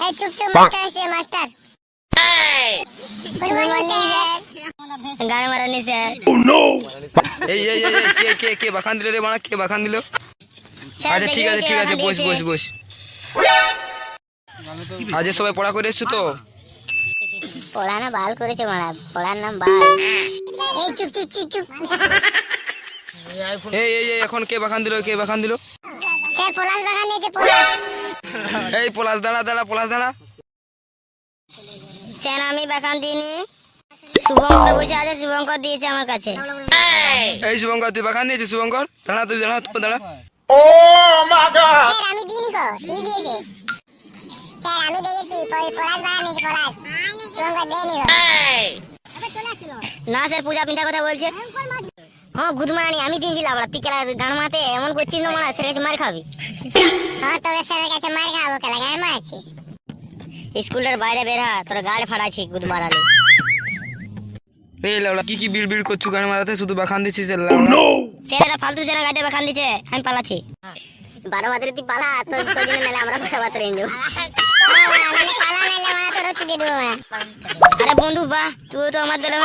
এই চুপ চুপ মাস্টার আছে মাস্টার। Good morning sir. গান মারানি স্যার। ও নো এই কে বাখান দিল রে মানা, কে বাখান দিল? আচ্ছা ঠিক আছে বস। আজ সবাই পড়া করে এসছো তো? পড়া না বাল করেছে মারা, পড়ার নাম বাল। এই চুপ চুপ চুপ চুপ। এই এখন কে বাখান দিল? স্যার পলাশ বাগান নিয়েছে পলাশ। এই পলাশ দাঁড়া। স্যার আমি বাগান দিইনি, শুভঙ্কর বসে আছে, শুভঙ্কর দিয়েছে আমার কাছে। এই শুভঙ্কর তুই বাখান দিয়েছিস? শুভঙ্কর দাঁড়া। ও মা গড স্যার আমি দিইনি গো, ই দিয়েছে স্যার, আমি দিয়েছি। পলাশ বাগান নিয়েছে পলাশ, শুভঙ্কর দেয়নি গো। না স্যার পূজা পিঠা কথা বলছে। হ্যাঁ গুড মর্নিং আমি দিয়েছিলাম। তুই কেলা গান মাতে এমন করছিস না মারা, স্যারের কাছে মার খাবি। হ্যাঁ তবে স্যারের কাছে মার খাবো, কেলা গান মারছিস? স্কুলের বাইরে বের হ, তোর গাড় ফাড়াচ্ছি গুদ মারালে। এই লাউলা কি বিড় করছু গান মারাতে, শুধু বাখান দিছিস? স্যারেরা ফালতু জানা গাড়ি বাখান দিচ্ছে, আমি পালাচ্ছি। 12 বাদরে তুই পালা, তোর জন্য নালে আমরা কথা বাত রেঞ্জ। আরে বন্ধু বাহ, তুই তো আমার দলে